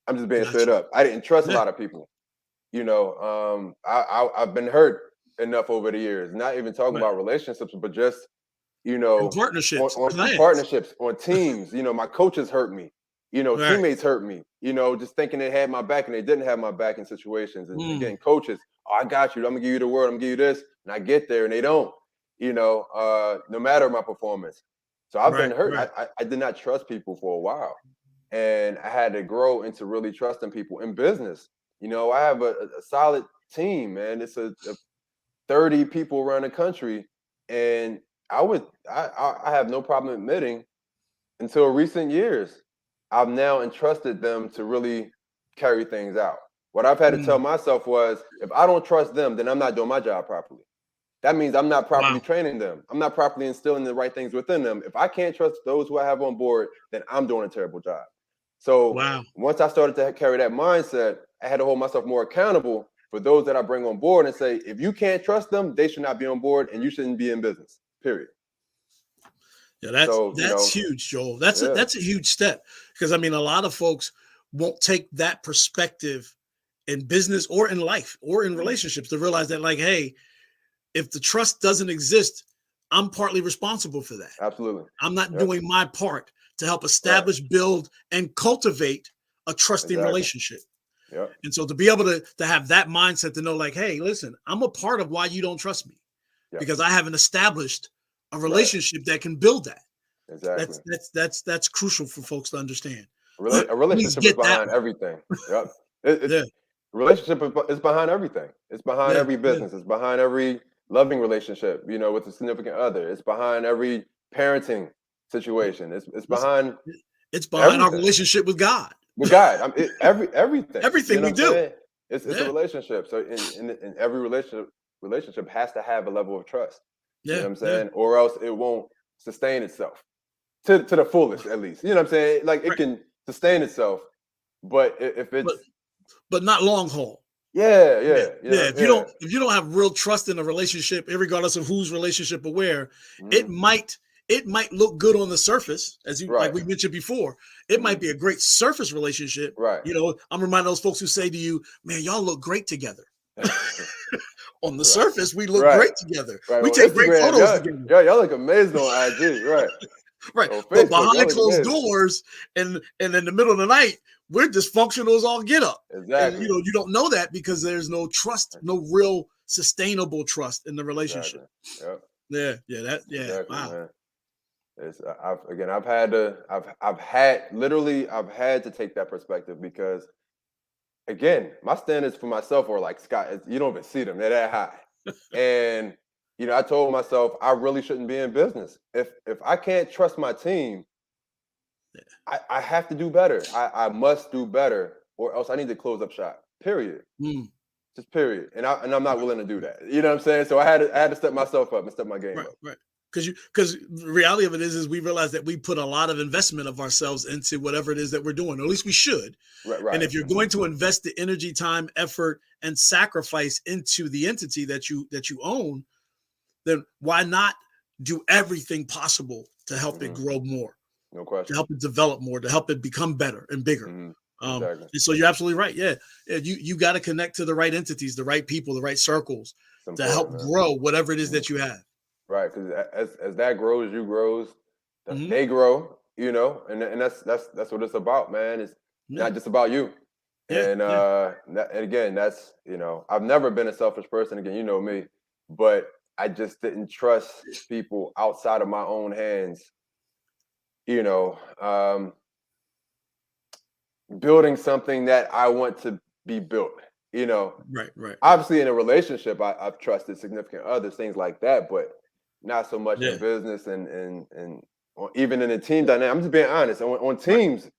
I'm just being straight up. I didn't trust a lot of people. I've been hurt enough over the years, not even talking about relationships, but just, partnerships, on teams. My coaches hurt me. Teammates hurt me, just thinking they had my back and they didn't have my back in situations. And getting coaches, I got you. I'm gonna give you the word. I'm gonna give you this. And I get there and they don't, no matter my performance. So I've been hurt. I did not trust people for a while. And I had to grow into really trusting people in business. I have a solid team, man. It's a 30 people around the country. And I have no problem admitting until recent years, I've now entrusted them to really carry things out. What I've had to tell myself was, if I don't trust them, then I'm not doing my job properly. That means I'm not properly training them. I'm not properly instilling the right things within them. If I can't trust those who I have on board, then I'm doing a terrible job. So once I started to carry that mindset, I had to hold myself more accountable for those that I bring on board and say, if you can't trust them, they should not be on board and you shouldn't be in business, period. Yeah, that's huge, Joel. That's a huge step, because a lot of folks won't take that perspective in business or in life or in relationships to realize that, like, hey, if the trust doesn't exist, I'm partly responsible for that. Absolutely. I'm not doing my part to help establish, build, and cultivate a trusting relationship. Yep. And so to be able to have that mindset to know, like, hey, listen, I'm a part of why you don't trust me because I haven't established a relationship that can build that. Exactly. That's crucial for folks to understand. A relationship is behind everything. Yep. Relationship is behind everything. It's behind every business. It's behind every loving relationship, with a significant other. It's behind every parenting situation. It's behind our relationship with God. with God. Everything. Everything You know we what I'm do. saying? It's Yeah. a relationship. So in every relationship has to have a level of trust. You know Yeah. what I'm Yeah. saying? Or else it won't sustain itself to the fullest, at least. You know what I'm saying? Like it Right. can sustain itself, but if But it's not long haul. yeah, Yeah. you Yeah. know, If you don't have real trust in a relationship, regardless of whose relationship or where, Mhm. it might look good on the surface, as you like Right. we mentioned before. It might Mhm. be a great surface relationship. Right. I'm reminding those folks who say to you, man, y'all look great together. On the Right. surface, we look Right. great together. Right. We On take great Instagram, photos together. y'all look amazing on IG. Right. Right. On But Facebook, y'all behind look closed amazing. doors and in the middle of the night, we're dysfunctional as all get up. And Exactly. you don't know that because there's no trust, no real sustainable trust in the relationship. Exactly. Yep. Yeah. Exactly, Wow. man. I've had to take that perspective because again, my standards for myself are like you don't even see them. They're that high. And I told myself I really shouldn't be in business. If I can't trust my team, I have to do better. I must do better, or else I need to close up shop. Period. Mm. Just period. And I'm not willing to do that. You know what I'm saying? So I had to step myself up and step my game Right, up. right. Because the reality of it is we realize that we put a lot of investment of ourselves into whatever it is that we're doing, or at least we should. Right. And if you're going to invest the energy, time, effort, and sacrifice into the entity that you own, then why not do everything possible to help it grow more, No to question. help it develop more, to help it become better and bigger? Exactly. And so you're absolutely right. Yeah, you got to connect to the right entities, the right people, the right circles to help grow whatever it is that you have. Right, because as that grows, you grows, Mm-hmm. they grow, and that's what it's about, man. It's not just about you. And and again, that's I've never been a selfish person. Again, you know me, but I just didn't trust people outside of my own hands. Building something that I want to be built. Right. Obviously, in a relationship, I've trusted significant others, things like that, but not so much Yeah. in business and even in a team dynamic. I'm just being honest. On teams,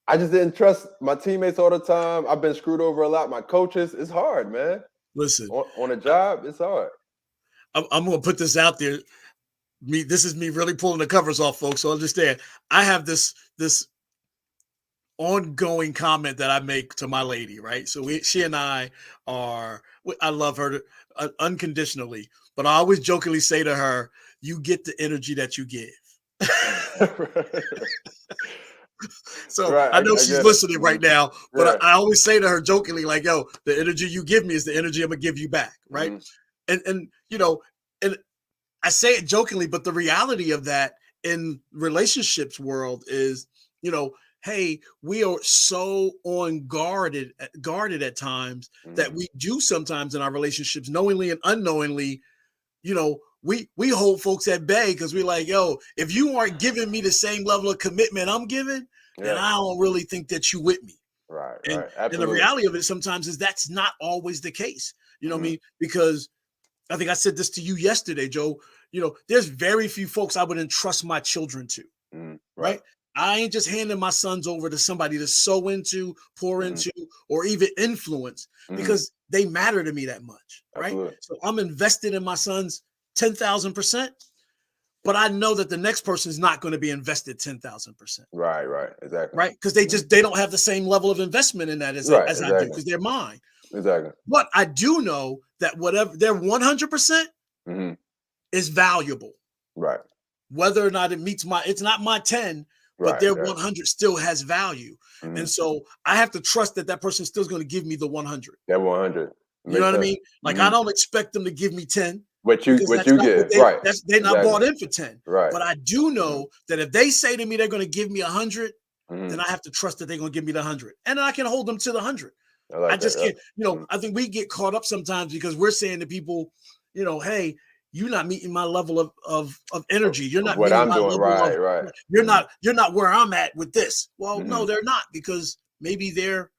I just didn't trust my teammates all the time. I've been screwed over a lot. My coaches, it's hard, man. Listen, On a job, it's hard. I'm going to put this out there. This is me really pulling the covers off, folks. So understand, I have this ongoing comment that I make to my lady, right? So she and I love her unconditionally, but I always jokingly say to her, "You get the energy that you give." So Right, I know I she's get listening it. right now, but Yeah. I always say to her jokingly, like, "Yo, the energy you give me is the energy I'm gonna give you back," right? And and I say it jokingly, but the reality of that in relationships world is, hey, we are so guarded at times that we do sometimes in our relationships, knowingly and unknowingly, we hold folks at bay because we're like, yo, if you aren't giving me the same level of commitment I'm giving, then I don't really think that you with me. Right. And the reality of it sometimes is that's not always the case. You know what I mean? Because I think I said this to you yesterday, Joe. There's very few folks I would entrust my children to, right? I ain't just handing my sons over to somebody to sow into, pour into, or even influence because they matter to me that much, right? Absolutely. So I'm invested in my sons 10,000%, but I know that the next person is not going to be invested 10,000%. Right. Exactly. Right? Because they don't have the same level of investment in that as I do because they're mine. Exactly. But I do know that whatever their 100% is valuable. Right. Whether or not it's not my 10, but their 100 still has value. And so I have to trust that person still is going to give me the 100. That 100. You know what I mean? Like I don't expect them to give me 10. What you give, right? They're not bought in for 10. Right. But I do know that if they say to me they're going to give me 100, then I have to trust that they're going to give me the 100, and I can hold them to the 100. I just can't. I think we get caught up sometimes because we're saying to people, hey, you're not meeting my level of energy. You're not what meeting I'm my doing. level Right. You're not where I'm at with this. Well, no, they're not, because maybe they're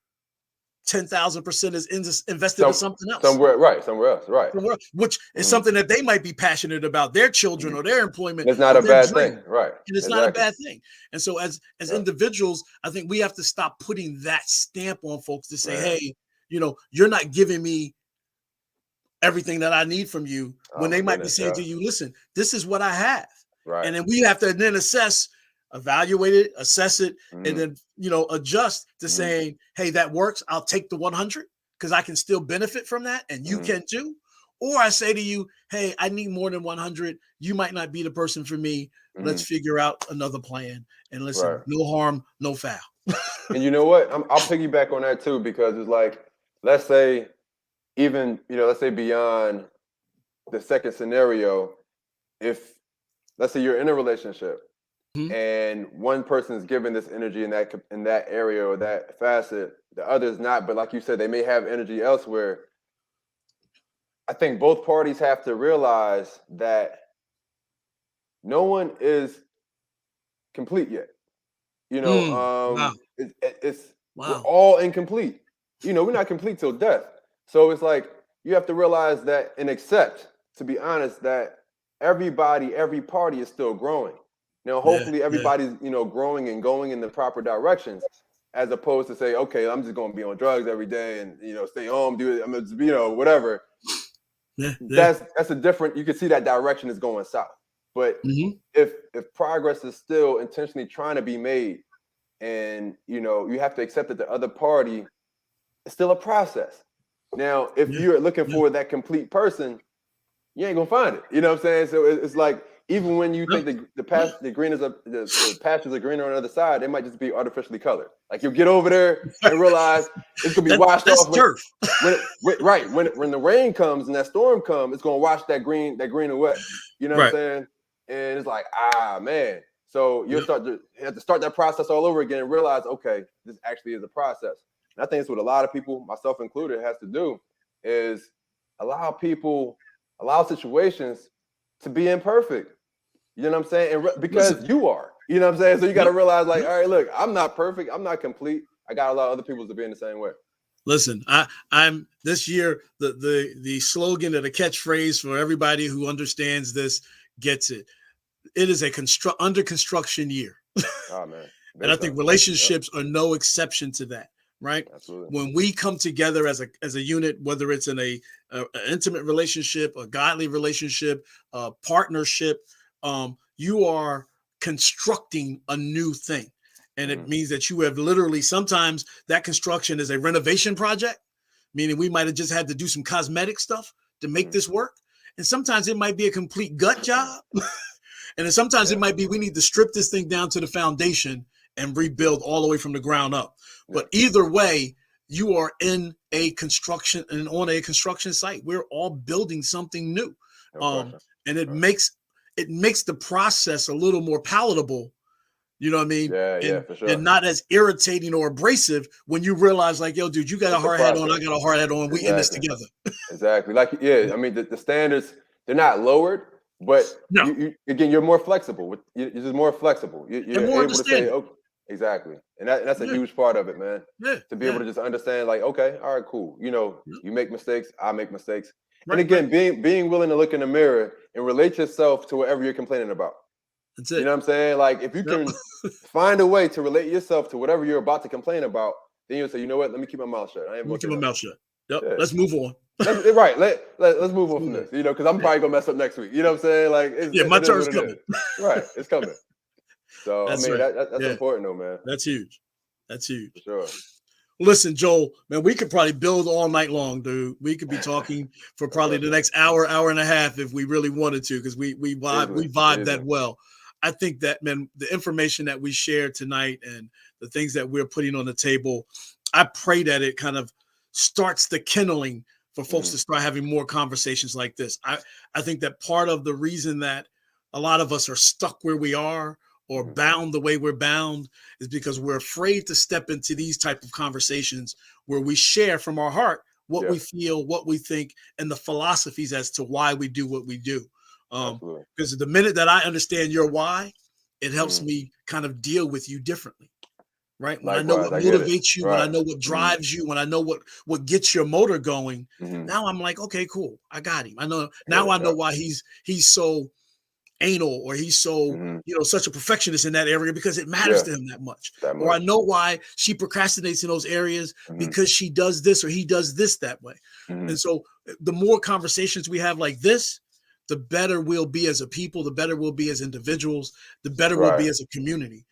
10,000% is invested in something else. Somewhere else, right. Which is something that they might be passionate about, their children or their employment. It's not a bad thing, right? And it's not a bad thing. And so as individuals, I think we have to stop putting that stamp on folks to say, hey, you're not giving me everything that I need from you, when they might be saying to you, listen, this is what I have. Right. And then we have to then evaluate it, assess it, and then, adjust to saying, hey, that works. I'll take the 100 because I can still benefit from that. And you can too. Or I say to you, hey, I need more than 100. You might not be the person for me. Let's figure out another plan. And listen, no harm, no foul. And you know what? I'll piggyback on that too, because it's like, let's say beyond the second scenario, if let's say you're in a relationship and one person is giving this energy in that area or that facet, the other is not, but like you said, they may have energy elsewhere. I think both parties have to realize that no one is complete yet. Wow. We're all incomplete. We're not complete till death. So it's like you have to realize that and accept, to be honest, that every party is still growing. Now, hopefully everybody's, growing and going in the proper directions, as opposed to say, okay, I'm just going to be on drugs every day and, stay home, do it. I'm just, whatever. That's a different, you can see that direction is going south. But if progress is still intentionally trying to be made, and, you have to accept that the other party is still a process. Now, if you're looking for that complete person, you ain't gonna find it. You know what I'm saying? So it's like, even when you think the pastures are greener on the other side, it might just be artificially colored. Like, you'll get over there and realize it's gonna be washed off. Turf. When the rain comes and that storm comes, it's gonna wash that green away. You know what I'm saying? And it's like, man. So you have to start that process all over again and realize, okay, this actually is a process. And I think it's what a lot of people, myself included, has to do, is allow situations to be imperfect. You know what I'm saying? And because you are, you know what I'm saying? So you got to realize, like, all right, look, I'm not perfect. I'm not complete. I got a lot of other people to be in the same way. Listen, I'm this year, the slogan or the catchphrase for everybody who understands this gets it. It is a under construction year. Oh, man. And I think relationships are no exception to that. Right. Absolutely. When we come together as a unit, whether it's in an intimate relationship, a godly relationship, a partnership, you are constructing a new thing. And it means that you have literally, sometimes that construction is a renovation project, meaning we might have just had to do some cosmetic stuff to make this work. And sometimes it might be a complete gut job. And then sometimes it might be, we need to strip this thing down to the foundation and rebuild all the way from the ground up. But either way, you are in a construction and on a construction site. We're all building something new. And it makes the process a little more palatable. You know what I mean? For sure. And not as irritating or abrasive when you realize, like, yo, dude, you got a hard hat on, I got a hard hat on. We in this together. Exactly. Like, I mean, the standards, they're not lowered, but you're more flexible. You're just more flexible. You're more able to say, okay. Exactly. And that's a huge part of it, man. To be able to just understand, like, okay, all right, cool. You make mistakes, I make mistakes. And again, being willing to look in the mirror and relate yourself to whatever you're complaining about. That's it. You know what I'm saying? Like, if you can find a way to relate yourself to whatever you're about to complain about, then you'll say, you know what, let me keep my mouth shut. Let me keep my mouth shut. Yep. Let's move on. Let's move on from this, because I'm probably gonna mess up next week. You know what I'm saying? Like, my turn's coming. Right, it's coming. So that's important though, man. That's huge. That's huge. For sure. Listen, Joel, man, we could probably build all night long, dude. We could be talking for probably the next hour and a half if we really wanted to, because we vibe that well. I think that, man, the information that we shared tonight and the things that we're putting on the table, I pray that it kind of starts the kindling for folks to start having more conversations like this. I think that part of the reason that a lot of us are stuck where we are or bound the way we're bound is because we're afraid to step into these type of conversations where we share from our heart what we feel, what we think, and the philosophies as to why we do what we do. Because the minute that I understand your why, it helps me kind of deal with you differently. right? When I know Likewise, what I get it. motivates you, when I Right. know what Mm-hmm. drives you, when I know what gets your motor going, Mm-hmm. now I'm like, okay, cool. I got him. I know Get now it. I know why he's so anal, or he's so, Mm-hmm. such a perfectionist in that area, because it matters Yeah, to him that much. that Or I much. know why she procrastinates in those areas, Mm-hmm. because she does this or he does this that way. Mm-hmm. And so the more conversations we have like this, the better we'll be as a people, the better we'll be as individuals, the better we'll be Right. as a community.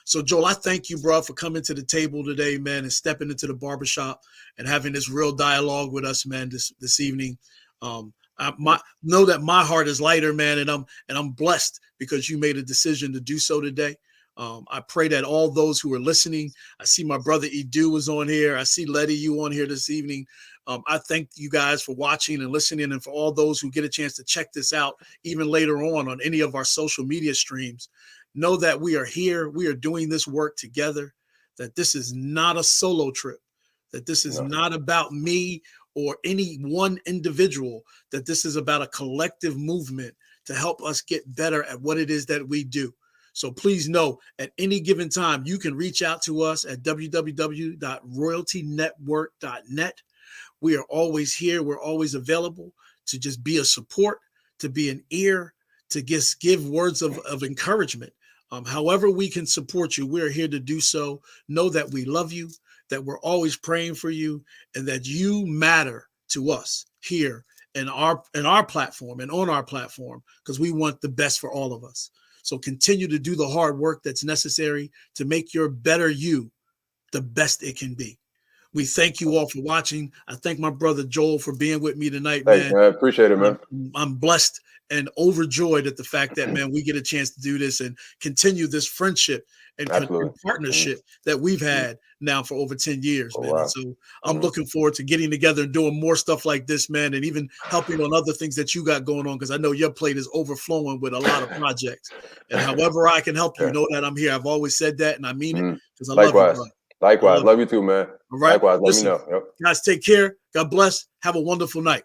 So Joel, I thank you, bro, for coming to the table today, man, and stepping into the barbershop and having this real dialogue with us, man, this evening. I know that my heart is lighter, man, and I'm blessed because you made a decision to do so today. I pray that all those who are listening, I see my brother Edu was on here. I see Letty, you on here this evening. I thank you guys for watching and listening, and for all those who get a chance to check this out even later on any of our social media streams. Know that we are here. We are doing this work together, that this is not a solo trip, that this is No. not about me or any one individual, that this is about a collective movement to help us get better at what it is that we do. So please know, at any given time, you can reach out to us at www.royaltynetwork.net. We are always here. We're always available to just be a support, to be an ear, to just give words of encouragement. However we can support you, we're here to do so. Know that we love you, that we're always praying for you, and that you matter to us here in our platform and on our platform, because we want the best for all of us. So continue to do the hard work that's necessary to make your better you the best it can be. We thank you all for watching. I thank my brother Joel for being with me tonight, Thanks, man. man. Appreciate it, man. I'm blessed and overjoyed at the fact that, man, we get a chance to do this and continue this friendship and Absolutely. partnership that we've had now for over 10 years, Oh, man. wow. And so I'm looking forward to getting together and doing more stuff like this, man, and even helping on other things that you got going on, because I know your plate is overflowing with a lot of projects. And however I can help you, know that I'm here. I've always said that, and I mean it, because I love you, Likewise. brother. Likewise. Love you too, man. All right. Likewise. Let Listen, me know. Yep. guys, take care. God bless. Have a wonderful night.